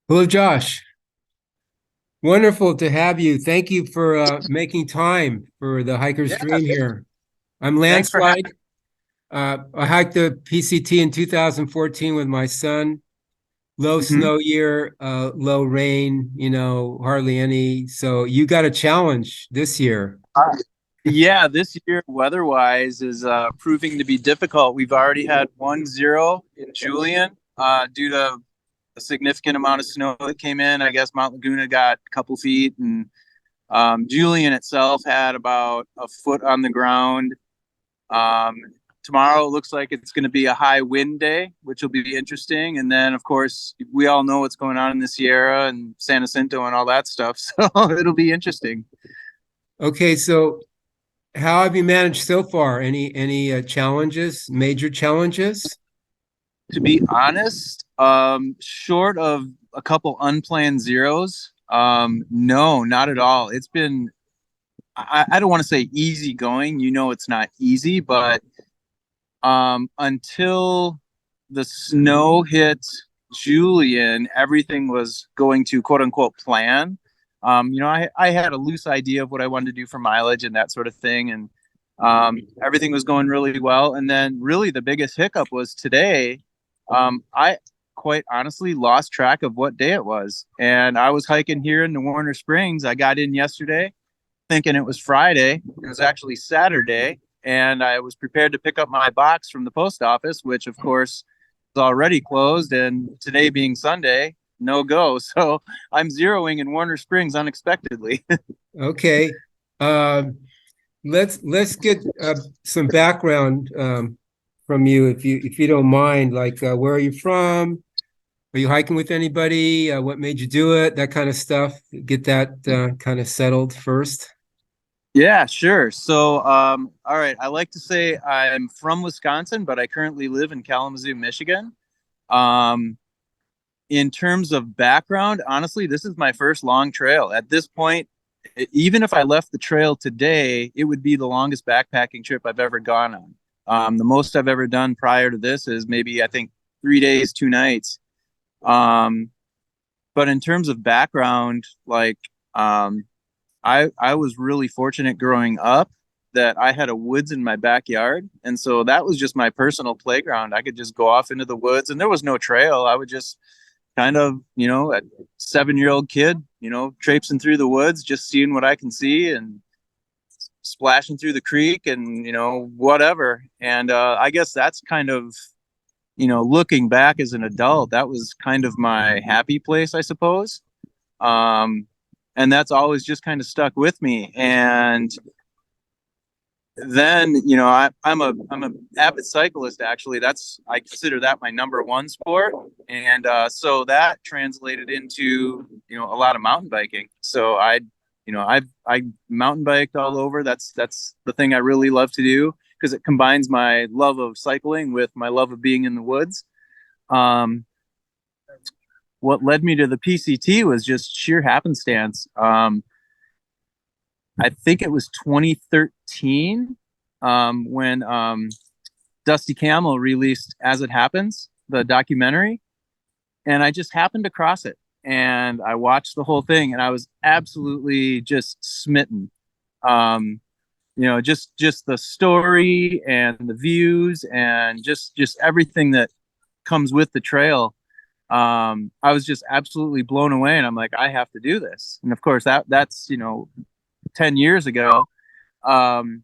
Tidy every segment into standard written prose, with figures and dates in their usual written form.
Hello, Josh. Wonderful to have you. Thank you for making time for the hiker's Yeah, dream here. I'm thanks for having Landslide. I hiked the PCT in 2014 with my son. Low me. snow year, low rain, hardly any. So you got a challenge this year. Yeah, this year weather-wise is proving to be difficult. We've already had 1-0 in Julian due to a significant amount of snow that came in. I guess Mount Laguna got a couple feet, and Julian itself had about a foot on the ground. Um, Tomorrow looks like it's going to be a high wind day, which will be interesting. And then, of course, we all know what's going on in the Sierra and San Jacinto and all that stuff. So it'll be interesting. Okay, so how have you managed so far? Any challenges, major challenges? To be honest, short of a couple unplanned zeros, no, not at all. It's been, I don't want to say easy going. You know, it's not easy, but until the snow hit Julian, everything was going to quote unquote plan. I had a loose idea of what I wanted to do for mileage and that sort of thing. And everything was going really well. And then, really, the biggest hiccup was today. I quite honestly lost track of what day it was. And I was hiking here in the Warner Springs. I got in yesterday thinking it was Friday. It was actually Saturday. And I was prepared to pick up my box from the post office, which, of course, is already closed. And today being Sunday, no go. So I'm zeroing in Warner Springs unexpectedly. Okay. Um, let's get some background from you, if you don't mind. Like, where are you from? Are you hiking with anybody? What made you do it? That kind of stuff. Get that kind of settled first. Yeah, sure. So, all right. I like to say I'm from Wisconsin, but I currently live in Kalamazoo, Michigan. Um, in terms of background, honestly, this is my first long trail. At this point, even if I left the trail today, it would be the longest backpacking trip I've ever gone on. The most I've ever done prior to this is maybe, I think, 3 days, 2 nights. Um, but in terms of background, like, I was really fortunate growing up that I had a woods in my backyard, and so that was just my personal playground. I could just go off into the woods, and there was no trail. I would just kind of, a 7-year-old kid, traipsing through the woods, just seeing what I can see and splashing through the creek and whatever. And I guess that's kind of, looking back as an adult, that was kind of my happy place, I suppose. Um, and that's always just kind of stuck with me. And then I'm a avid cyclist. Actually, that's, I consider that my number one sport. And so that translated into a lot of mountain biking. So I mountain biked all over. That's the thing I really love to do, because it combines my love of cycling with my love of being in the woods. um what led me to the PCT was just sheer happenstance. I think it was 2013, when Dusty Camel released As It Happens, the documentary, and I just happened across it. And I watched the whole thing, and I was absolutely just smitten. Um, just the story and the views and just everything that comes with the trail. I was just absolutely blown away, and I'm like, I have to do this. And of course, that's 10 years ago. Um,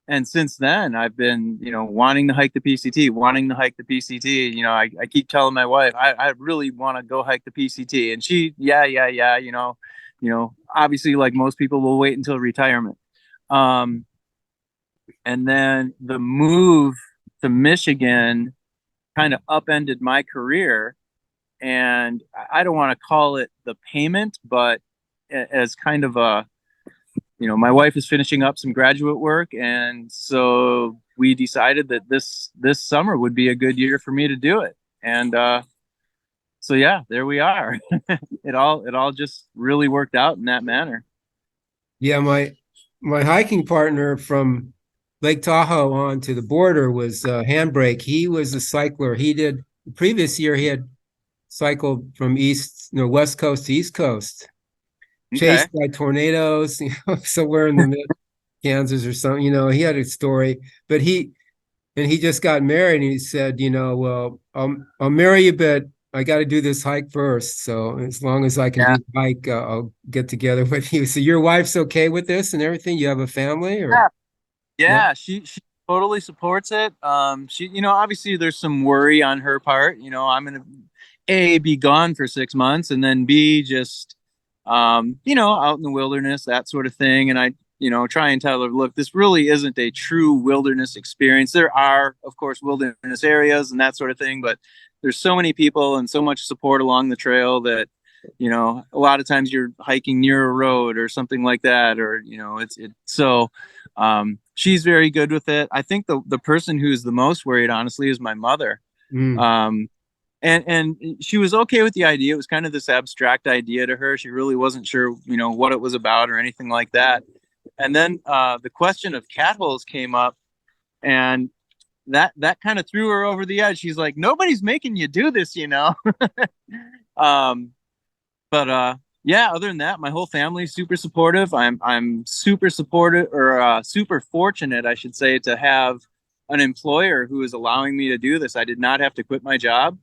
and since then, I've been, wanting to hike the PCT, wanting to hike the PCT. I keep telling my wife, I really want to go hike the PCT. And she, yeah, yeah, yeah, obviously, like most people, will wait until retirement. Um, and then the move to Michigan kind of upended my career. And I don't want to call it the payment, but as kind of a, my wife is finishing up some graduate work, and so we decided that this summer would be a good year for me to do it. And so yeah, there we are. It all just really worked out in that manner. Yeah, my hiking partner from Lake Tahoe on to the border was Handbrake. He was a cycler. He did the previous year. He had cycled from west coast to east coast, Okay. chased by tornadoes, somewhere in the mid Kansas or something. He had a story, but he just got married, and he said, well, I'll marry you, but I got to do this hike first. So as long as I can Yeah. do the hike, I'll get together with you. So your wife's okay with this and everything? You have a family, or Yeah. yeah? Yeah, she totally supports it. She, obviously there's some worry on her part. I'm gonna be gone for 6 months, and then B, just out in the wilderness, that sort of thing. And I, try and tell her, look, this really isn't a true wilderness experience. There are, of course, wilderness areas and that sort of thing, but there's so many people and so much support along the trail that, a lot of times you're hiking near a road or something like that, or so she's very good with it. I think the person who's the most worried, honestly, is my mother. Mm. And she was okay with the idea. It was kind of this abstract idea to her. She really wasn't sure, what it was about or anything like that. And then the question of cat holes came up, and that kind of threw her over the edge. She's like, nobody's making you do this, um, but yeah, other than that, my whole family's super supportive. I'm super supportive, or super fortunate, I should say, to have an employer who is allowing me to do this. I did not have to quit my job.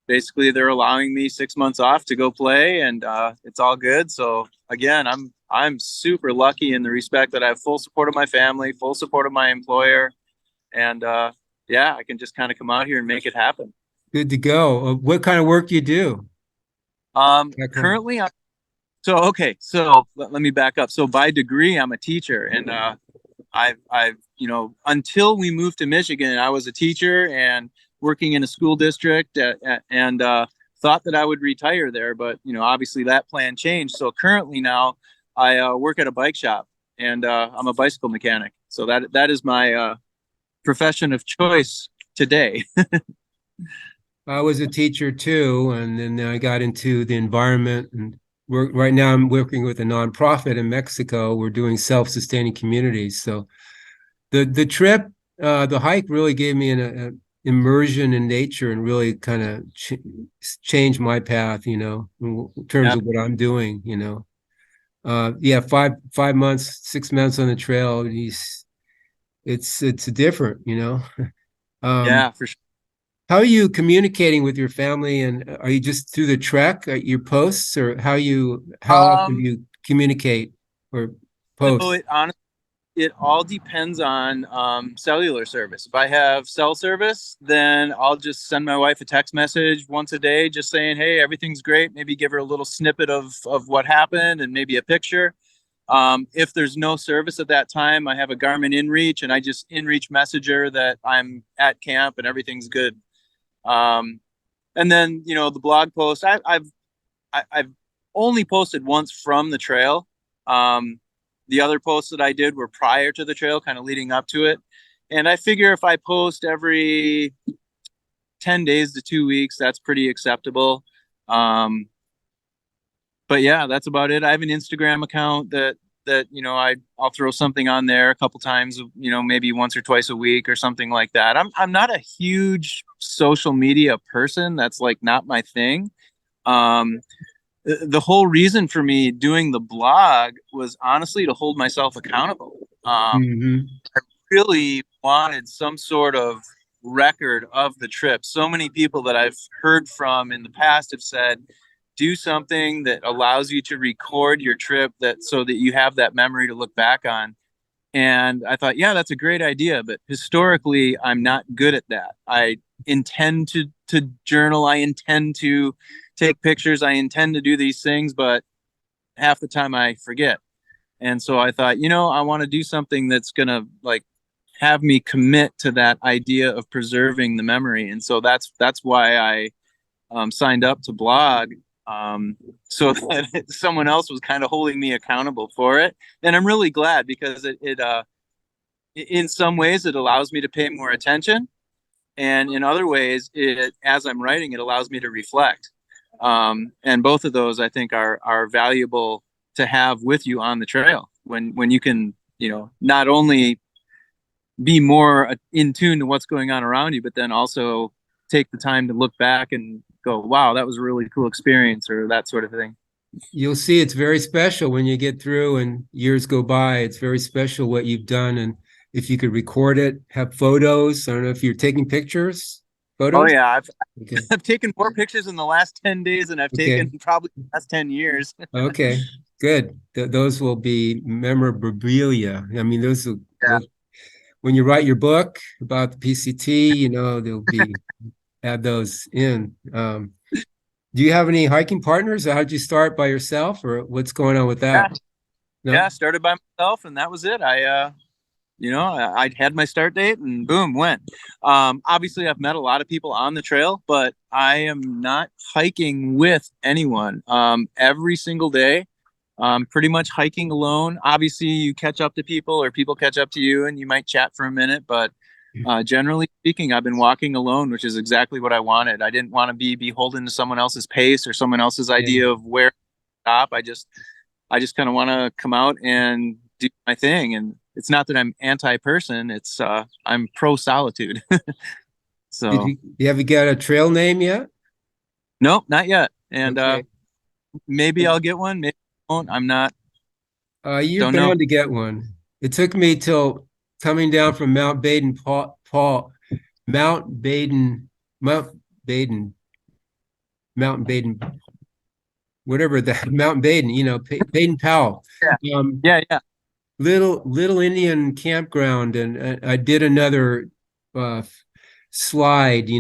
Basically, they're allowing me 6 months off to go play, and it's all good. So again, I'm super lucky in the respect that I have full support of my family, full support of my employer, and yeah, I can just kind of come out here and make it happen. Good to go. What kind of work do you do back home? Currently, so let me back up. So by degree, I'm a teacher, and I've until we moved to Michigan, I was a teacher and working in a school district, and thought that I would retire there, but obviously that plan changed. So currently now I work at a bike shop, and I'm a bicycle mechanic. So that is my profession of choice today. I was a teacher too, and then I got into the environment, and right now I'm working with a nonprofit in Mexico. We're doing self-sustaining communities. So the trip, the hike really gave me an immersion in nature, and really kind of changed my path, in terms Yeah. of what I'm doing, yeah, 5 months, 6 months on the trail, it's different, Yeah, for sure. How are you communicating with your family, and are you just through the trek, your posts, or how often do Um, you communicate or so post? it all depends on cellular service. If I have cell service, then I'll just send my wife a text message once a day, just saying, "Hey, everything's great." Maybe give her a little snippet of what happened and maybe a picture. If there's no service at that time, I have a Garmin InReach, and I just InReach message her that I'm at camp and everything's good. Um, and then the blog post, I've only posted once from the trail. The other posts that I did were prior to the trail, kind of leading up to it. And I figure if I post every 10 days to 2 weeks, that's pretty acceptable. But yeah, that's about it. I have an Instagram account that I'll throw something on there a couple times, maybe once or twice a week or something like that. I'm not a huge social media person. That's like not my thing. Um, the whole reason for me doing the blog was honestly to hold myself accountable. Hmm. Really wanted some sort of record of the trip. So many people that I've heard from in the past have said, do something that allows you to record your trip, that so that you have that memory to look back on. And I thought, yeah, that's a great idea. But historically, I'm not good at that. I intend to journal. I intend to take pictures. I intend to do these things, but half the time I forget. And so I thought, I want to do something that's going to like have me commit to that idea of preserving the memory. And so that's why I signed up to blog, so that someone else was kind of holding me accountable for it. And I'm really glad, because it in some ways it allows me to pay more attention, and in other ways, as I'm writing, it allows me to reflect. And both of those, I think, are valuable to have with you on the trail, when you can, not only be more in tune to what's going on around you, but then also take the time to look back and go, wow, that was a really cool experience, or that sort of thing. You'll see it's very special when you get through and years go by. It's very special what you've done. And if you could record it, have photos. I don't know if you're taking pictures, Oh photos. yeah, Okay. I've taken more pictures in the last 10 days than I've Okay. taken probably the last 10 years. Okay. Good. Those will be memorabilia. I mean, Yeah. when you write your book about the PCT, they'll be add those in. Do you have any hiking partners? Or how'd you start by yourself, or what's going on with Yeah. that? No? Yeah, started by myself and that was it. I had my start date and boom, went. Obviously I've met a lot of people on the trail, but I am not hiking with anyone. Every single day, pretty much hiking alone. Obviously you catch up to people or people catch up to you and you might chat for a minute, but generally speaking, I've been walking alone, which is exactly what I wanted. I didn't want to be beholden to someone else's pace or someone else's idea of where to stop. I just kind of want to come out and do my thing. And it's not that I'm anti-person. It's I'm pro solitude. So Have you got a trail name yet? nope, not yet. And Okay. maybe I'll get one. Maybe I won't. I'm not. You're Don't know. bound to get one. It took me till coming down from Mount Baden, Mount Baden, Mount Baden, whatever the Mount Baden, Baden Powell. Yeah. Um, Yeah. little Indian campground, and I did another uh, slide,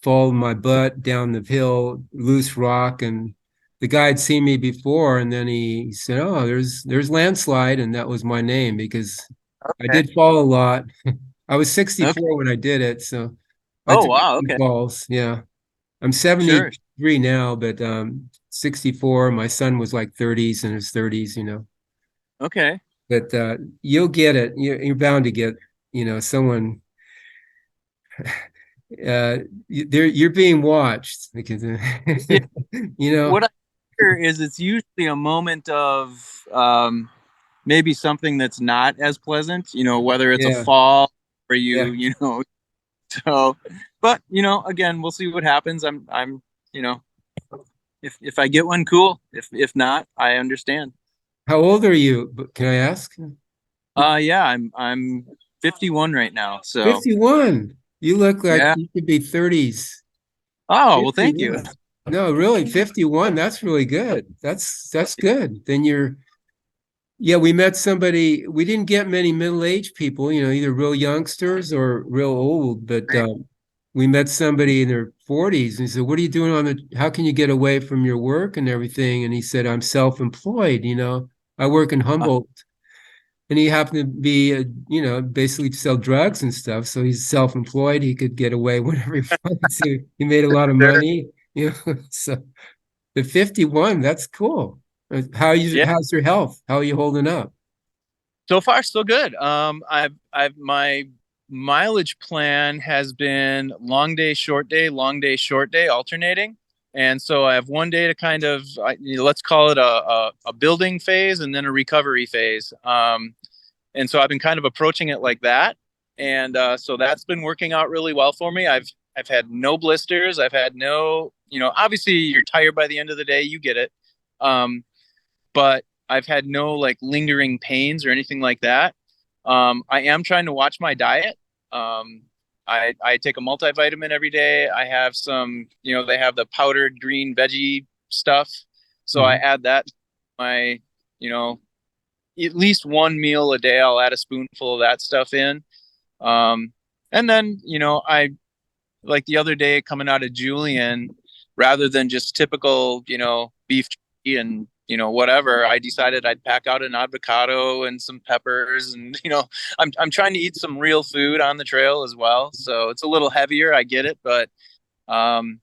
fall my butt down the hill, loose rock, and the guy had seen me before, and then he said, "Oh, there's landslide," and that was my name because I Okay. did fall a lot. I was Okay. 64 when I did it, so I Oh took a wow. few Okay. falls. Yeah, I'm Sure. 73 now, but 64. My son was like 30s in his 30s, Okay. But you'll get it. You're bound to get, someone. You're being watched because, Yeah. you know, What I hear is it's usually a moment of maybe something that's not as pleasant. Whether it's a yeah, fall or yeah. So, but again, we'll see what happens. You know, if I get one, cool. If not, I understand. How old are you? Can I ask? Yeah, I'm 51 right now. So 51. You look like yeah. you could be 30s. Oh well, thank you. 51. No, really, 51. That's really good. That's good. Then yeah, we met somebody. We didn't get many middle-aged people, either real youngsters or real old, but we met somebody in their 40s and he said, "What are you doing how can you get away from your work and everything?" And he said, "I'm self-employed, I work in Humboldt." And he happened to be, basically sell drugs and stuff. So he's self-employed. He could get away whenever he wants to. He made a lot of Sure. money, So the 51, that's cool. Yeah. How's your health? How are you holding up? So far, so good. I've my mileage plan has been long day, short day, alternating. And so I have one day to kind of, let's call it a building phase and then a recovery phase. And so I've been kind of approaching it like that. And so that's been working out really well for me. I've had no blisters. I've had no, obviously you're tired by the end of the day. You get it. But I've had no like lingering pains or anything like that. I am trying to watch my diet. I take a multivitamin every day. I have some, they have the powdered green veggie stuff. So I Mhm. add that to my, you know, at least one meal a day. I'll add a spoonful of that stuff in. And then, I like the other day coming out of Julian, rather than just typical, beef jerky and whatever, I decided I'd pack out an avocado and some peppers, and I'm trying to eat some real food on the trail as well. So it's a little heavier, I get it, but um,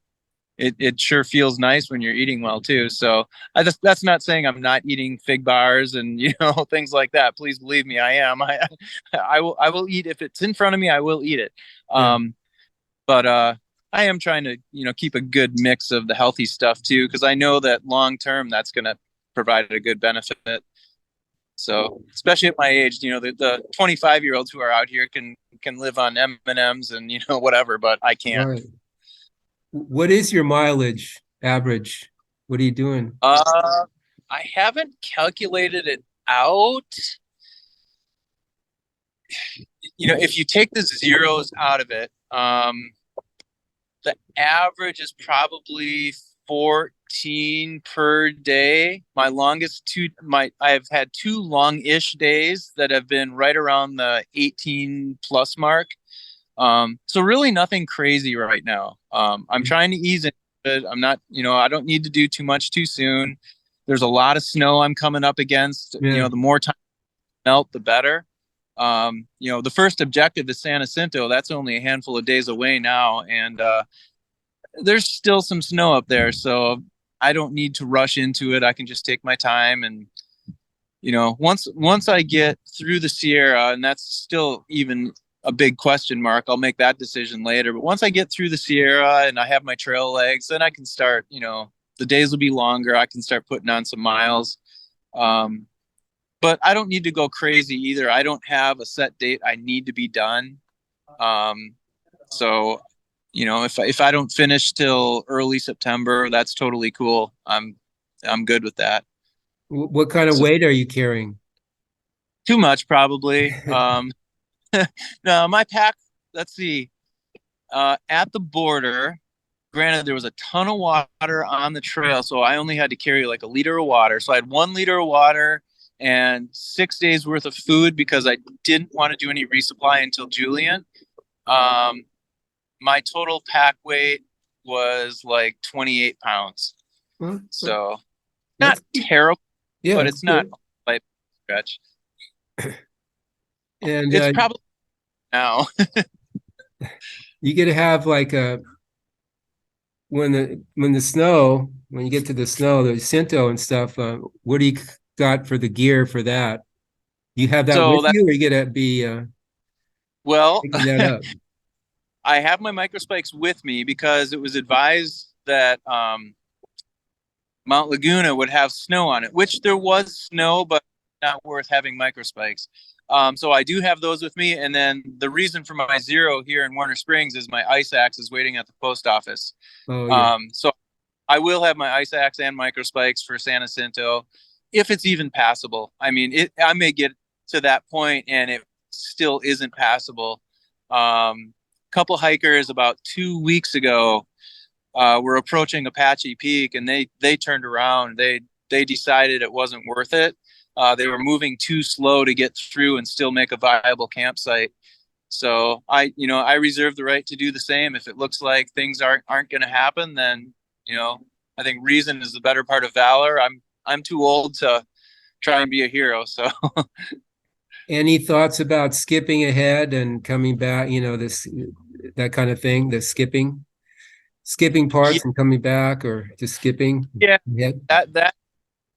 it sure feels nice when you're eating well too. So that's not saying I'm not eating fig bars and things like that. Please believe me, I am. I will eat if it's in front of me. I will eat it. Yeah. But I am trying to keep a good mix of the healthy stuff too, because I know that long term that's going to provide a good benefit. So especially at my age, the 25-year-olds who are out here can live on M&Ms and whatever, but I can't. Right. What is your mileage average? What are you doing? I haven't calculated it out. If you take the zeros out of it, the average is probably 14 per day. My longest I've had 2 long-ish days that have been right around the 18 plus mark. So really nothing crazy right now. I'm trying to ease into it. I'm not, I don't need to do too much too soon. There's a lot of snow I'm coming up against. Yeah. The more time melt, the better. The first objective is San Jacinto. That's only a handful of days away now. And, there's still some snow up there, so I don't need to rush into it. I can just take my time, and once I get through the Sierra, and that's still even a big question mark, I'll make that decision later. But once I get through the Sierra and I have my trail legs, then I can start, the days will be longer. I can start putting on some miles. But I don't need to go crazy either. I don't have a set date I need to be done. So if I don't finish till early September, that's totally cool. I'm good with that. What kind of weight are you carrying? Too much, probably. No, my pack, let's see. At the border, granted, there was a ton of water on the trail, so I only had to carry like a liter of water. So I had 1 liter of water and 6 days worth of food because I didn't want to do any resupply until Julian. My total pack weight was like 28 pounds. So not terrible, yeah, but it's not like stretch. And it's probably now. You get to have like when you get to the snow, the Cinto and stuff, what do you got for the gear for that? You have that with you, or you get to be picking that up? I have my microspikes with me because it was advised that Mount Laguna would have snow on it, which there was snow, but not worth having microspikes. So I do have those with me. And then the reason for my zero here in Warner Springs is my ice axe is waiting at the post office. Oh, yeah. So I will have my ice axe and microspikes for San Jacinto if it's even passable. I mean, I may get to that point and it still isn't passable. Couple hikers about 2 weeks ago were approaching Apache Peak, and they turned around. They decided it wasn't worth it. They were moving too slow to get through and still make a viable campsite. So I reserve the right to do the same. If it looks like things aren't going to happen, then I think reason is the better part of valor. I'm too old to try and be a hero. So. Any thoughts about skipping ahead and coming back, that kind of thing, the skipping parts and coming back, or just skipping? Yeah,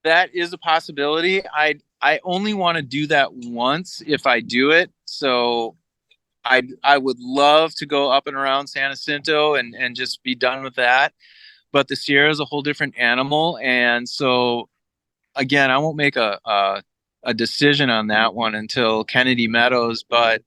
that is a possibility. I only want to do that once if I do it. So I would love to go up and around San Jacinto and just be done with that. But the Sierra is a whole different animal. And so again, I won't make a decision on that one until Kennedy Meadows, but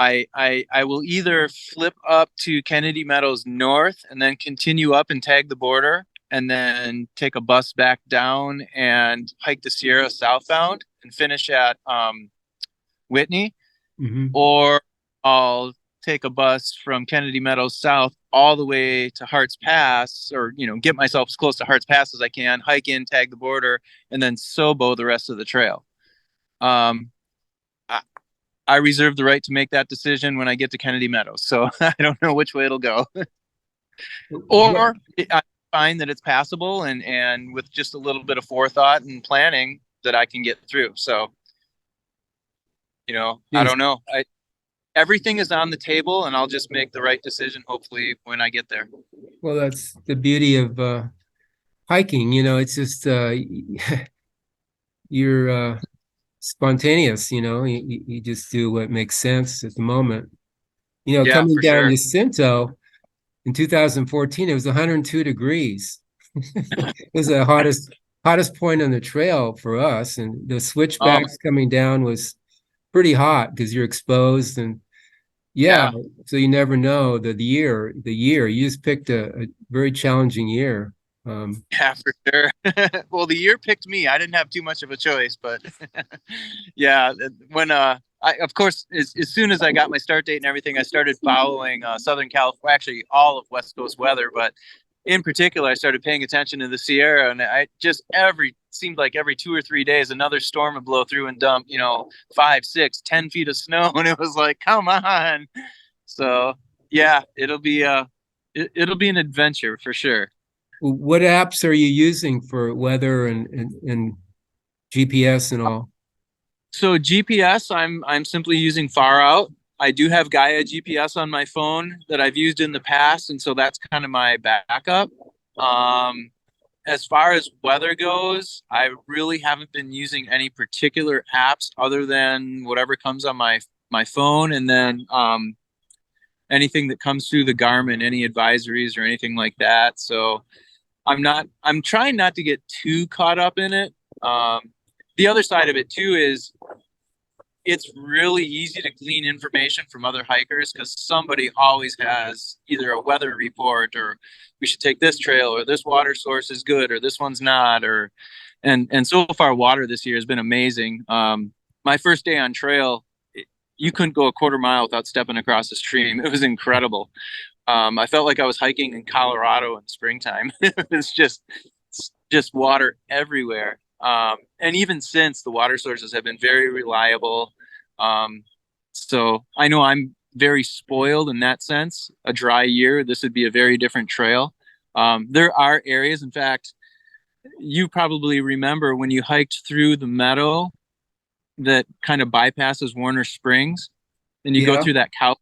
I will either flip up to Kennedy Meadows North and then continue up and tag the border, and then take a bus back down and hike the Sierra southbound and finish at Whitney, or I'll take a bus from Kennedy Meadows south all the way to Hart's Pass, or get myself as close to Hart's Pass as I can, hike in, tag the border, and then Sobo the rest of the trail. I reserve the right to make that decision when I get to Kennedy Meadows, so I don't know which way it'll go. Or I find that it's passable, and with just a little bit of forethought and planning that I can get through. So, I don't know. Everything is on the table, and I'll just make the right decision, hopefully, when I get there. Well, that's the beauty of hiking. It's just you're spontaneous. You just do what makes sense at the moment. Coming down Jacinto in 2014, it was 102 degrees. It was the hottest point on the trail for us, and the switchbacks coming down was pretty hot because you're exposed, and Yeah. Yeah. So you never know the year. You just picked a very challenging year. Yeah, for sure. Well, the year picked me. I didn't have too much of a choice, but yeah, when I of course as soon as I got my start date and everything, I started following Southern California, actually all of West Coast weather, but in particular, I started paying attention to the Sierra, and I just seemed like every 2 or 3 days another storm would blow through and dump 5, 6, 10 feet of snow, and it was like, come on. So yeah, it'll be an adventure for sure. What apps are you using for weather and GPS and all? So GPS, I'm simply using Far Out. I do have Gaia GPS on my phone that I've used in the past, and so that's kind of my backup. Um, as far as weather goes, I really haven't been using any particular apps other than whatever comes on my phone, and then anything that comes through the Garmin, any advisories or anything like that. So I'm trying not to get too caught up in it. Um, the other side of it too is it's really easy to glean information from other hikers because somebody always has either a weather report or we should take this trail or this water source is good or this one's not or and so far water this year has been amazing. My first day on trail, you couldn't go a quarter mile without stepping across a stream. It was incredible. I felt like I was hiking in Colorado in springtime. It's just water everywhere. And even since, the water sources have been very reliable. Um, so I know I'm very spoiled in that sense. A dry year, this would be a very different trail. There are areas, in fact, you probably remember when you hiked through the meadow that kind of bypasses Warner Springs, and you go Yeah. through that cow.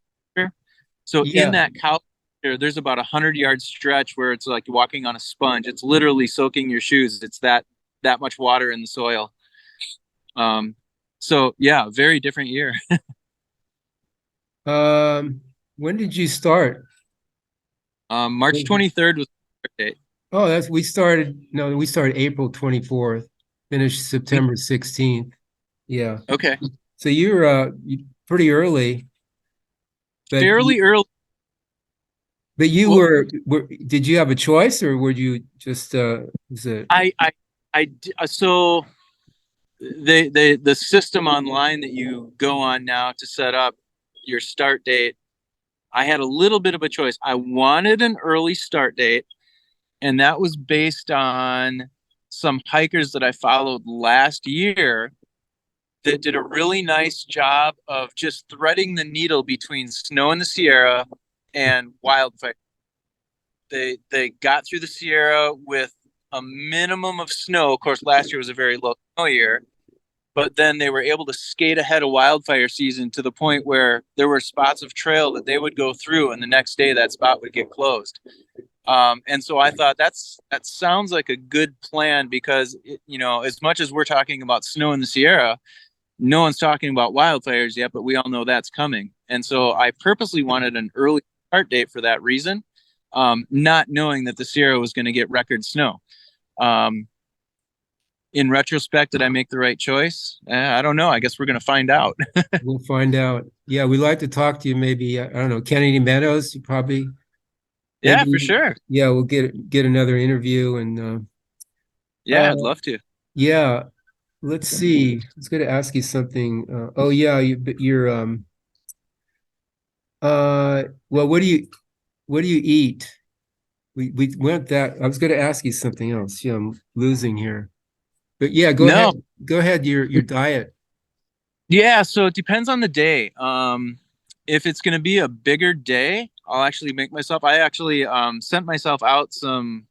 So in Yeah. that cow, there's about 100-yard stretch where it's like walking on a sponge. It's literally soaking your shoes. It's that much water in the soil. So yeah, very different year. When did you start? March 23rd was the start date. Oh, we started April 24th, finished September 16th. Yeah. Okay. So you pretty early, but Fairly early. but you Well, were did you have a choice or were you just was it so the system online that you go on now to set up your start date, I had a little bit of a choice. I wanted an early start date, and that was based on some hikers that I followed last year that did a really nice job of just threading the needle between snow in the Sierra and wildfire. They got through the Sierra with a minimum of snow. Of course, last year was a very low snow year, but then they were able to skate ahead of wildfire season to the point where there were spots of trail that they would go through, and the next day that spot would get closed. And so I thought that sounds like a good plan because as much as we're talking about snow in the Sierra, no one's talking about wildfires yet, but we all know that's coming. And so I purposely wanted an early start date for that reason, not knowing that the Sierra was going to get record snow. In retrospect, did I make the right choice? I don't know. I guess we're going to find out. we'll find out. Yeah, we'd like to talk to you maybe, I don't know, Kennedy Meadows, you probably Yeah, maybe for sure. yeah, we'll get another interview and Yeah, I'd love to. yeah, let's see. I was going to ask you something. Oh yeah, you're well, what do you eat? We went that. I was going to ask you something else. Yeah, I'm losing here. But yeah, go ahead. No. Go ahead. Your diet. Yeah, so it depends on the day. If it's going to be a bigger day, I'll actually make myself. I actually sent myself out some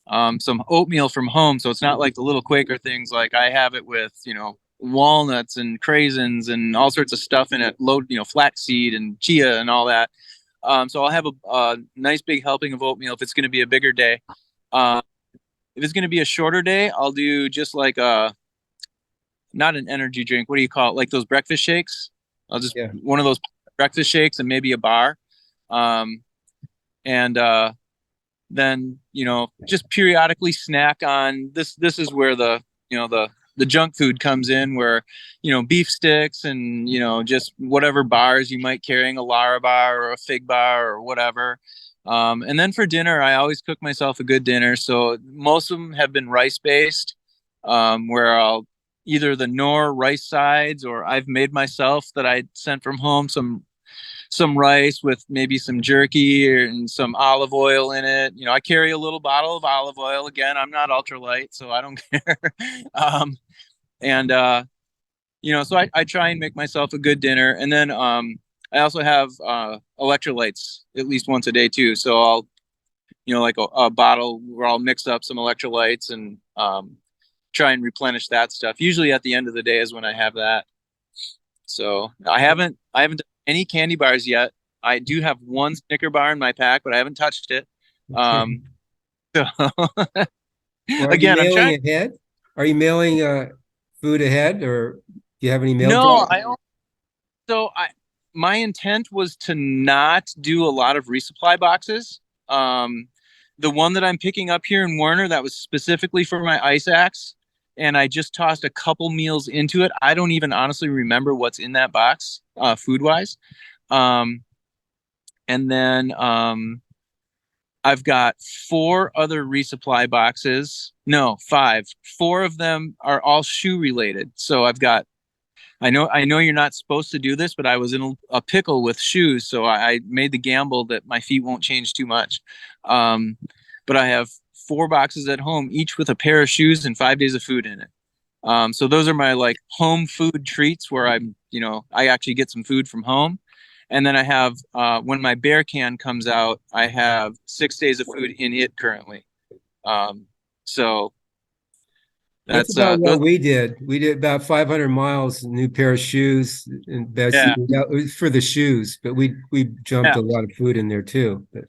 oatmeal from home, so it's not like the little Quaker things. Like I have it with walnuts and craisins and all sorts of stuff in it, load flaxseed and chia and all that. So I'll have a nice big helping of oatmeal if it's going to be a bigger day. Uh, if it's going to be a shorter day, I'll do just like not an energy drink. What do you call it? Like those breakfast shakes. I'll just Yeah. one of those breakfast shakes and maybe a bar. And then just periodically snack on this. This is where the the junk food comes in, where, beef sticks and, just whatever bars you might carrying, a Lara bar or a Fig bar or whatever. And then for dinner, I always cook myself a good dinner. So most of them have been rice based, where I'll either the Knorr rice sides, or I've made myself that I sent from home some rice with maybe some jerky and some olive oil in it. I carry a little bottle of olive oil. Again, I'm not ultralight, so I don't care. And so I try and make myself a good dinner. And then I also have electrolytes at least once a day too. So I'll, like a bottle where I'll mix up some electrolytes and try and replenish that stuff. Usually at the end of the day is when I have that. So I haven't done any candy bars yet. I do have one Snicker bar in my pack, but I haven't touched it. So Well, again, I'm trying. Ahead? Are you mailing food ahead, or do you have any mail? No, I don't. So my intent was to not do a lot of resupply boxes. The one that I'm picking up here in Warner, that was specifically for my ice axe, and I just tossed a couple meals into it. I don't even honestly remember what's in that box, food wise. And then I've got 4 other resupply boxes. No, 5. 4 of them are all shoe related. So I know you're not supposed to do this, but I was in a pickle with shoes. So I made the gamble that my feet won't change too much. But I have 4 boxes at home, each with a pair of shoes and 5 days of food in it. So those are my like home food treats, where I actually get some food from home. And then I have, when my bear can comes out, I have 6 days of food in it currently. So that's about what we did. We did about 500 miles, a new pair of shoes, and that was for the shoes. But we jumped a lot of food in there too. But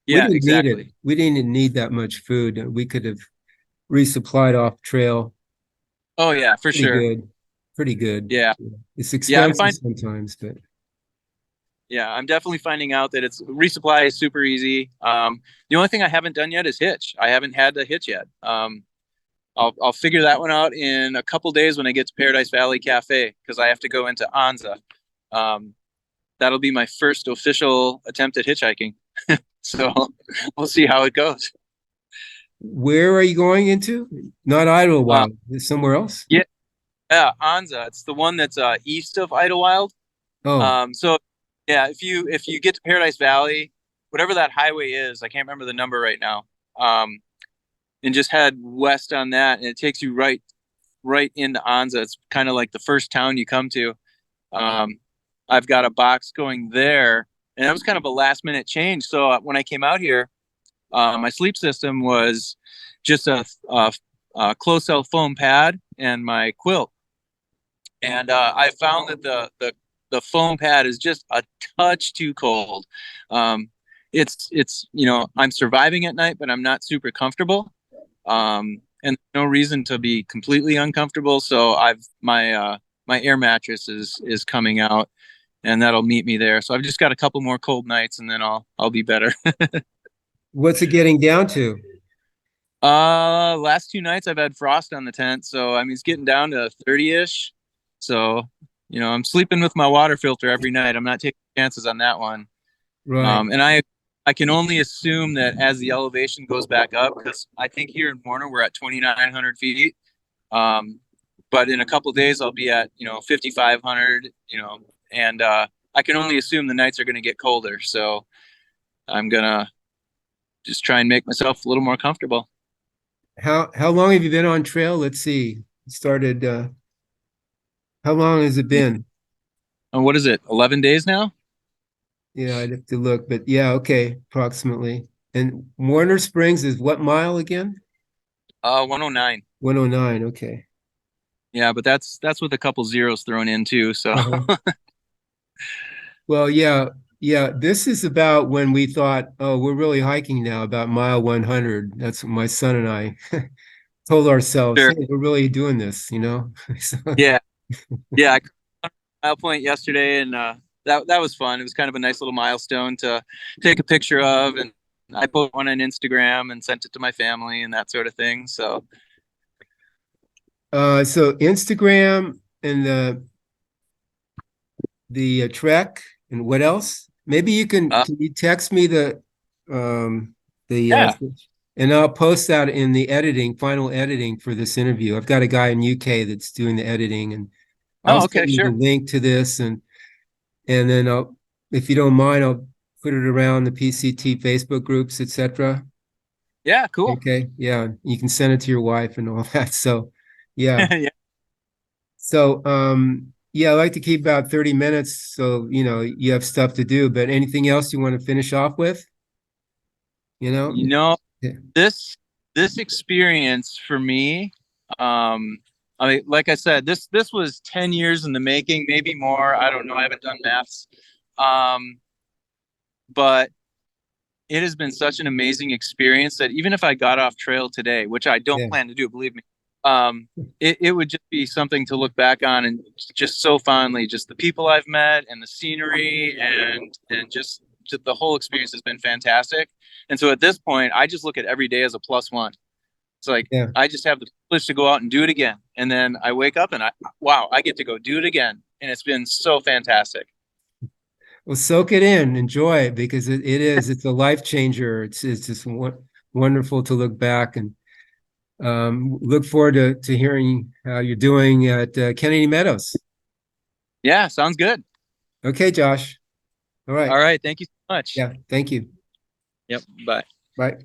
we didn't need it. We didn't need that much food. We could have resupplied off trail. Oh yeah, for sure. Pretty good. Yeah, it's expensive sometimes, but yeah, I'm definitely finding out that resupply is super easy. The only thing I haven't done yet is hitch. I haven't had to hitch yet. I'll figure that one out in a couple days when I get to Paradise Valley Cafe, because I have to go into Anza. That'll be my first official attempt at hitchhiking. So we'll see how it goes. Where are you going into? Not Idlewild, somewhere else? Yeah, Anza. It's the one that's east of Idlewild. Oh. So yeah, if you get to Paradise Valley, whatever that highway is, I can't remember the number right now. And just head west on that, and it takes you right into Anza. It's kind of like the first town you come to. I've got a box going there, and that was kind of a last minute change. So when I came out here, my sleep system was just a closed cell foam pad and my quilt. And I found that the foam pad is just a touch too cold. It's I'm surviving at night, but I'm not super comfortable. And no reason to be completely uncomfortable. So my air mattress is coming out, and that'll meet me there. So I've just got a couple more cold nights, and then I'll be better. What's it getting down to? Last 2 nights I've had frost on the tent, so I mean it's getting down to 30-ish. So I'm sleeping with my water filter every night. I'm not taking chances on that one. Right. And I can only assume that as the elevation goes back up, because I think here in Warner we're at 2,900 feet. But in a couple of days I'll be at 5,500. And I can only assume the nights are going to get colder. So I'm gonna just try and make myself a little more comfortable. How long have you been on trail? Let's see. Started. How long has it been? And what is it? 11 days now? Yeah, I'd have to look, but yeah, okay, approximately. And Warner Springs is what mile again? 109. 109, okay. Yeah, but that's with a couple zeros thrown in too. So Well, yeah, this is about when we thought, oh, we're really hiking now, about mile 100. That's what my son and I told ourselves, sure. hey, we're really doing this, So, Yeah. I crossed mile point yesterday, and that was fun. It was kind of a nice little milestone to take a picture of, and I put one on Instagram and sent it to my family and that sort of thing. So So Instagram and the Trek, and what else? Maybe can you text me um Yeah. and I'll post that in the final editing for this interview. I've got a guy in UK that's doing the editing, and I'll Oh, okay, send you the sure. link to this, and then if you don't mind, I'll put it around the PCT Facebook groups, etc. Yeah, cool. Okay, yeah, you can send it to your wife and all that. So, yeah. Yeah. So, yeah, I like to keep about 30 minutes, so you have stuff to do. But anything else you want to finish off with? You know? You know, Yeah. this experience for me, I mean, like I said, this was 10 years in the making, maybe more. I don't know. I haven't done maths. Um, but it has been such an amazing experience that even if I got off trail today, which I don't Yeah. plan to do, believe me, it would just be something to look back on and just so fondly. Just the people I've met and the scenery and just the whole experience has been fantastic. And so at this point, I just look at every day as a plus one. It's like Yeah. I just have the privilege to go out and do it again, and then I wake up and wow, I get to go do it again, and it's been so fantastic. Well, soak it in, enjoy it, because it's a life changer. It's just wonderful to look back, and look forward to hearing how you're doing at Kennedy Meadows. Yeah, sounds good. Okay, Josh. All right. All right, thank you so much. Yeah, thank you. Yep, bye. Bye.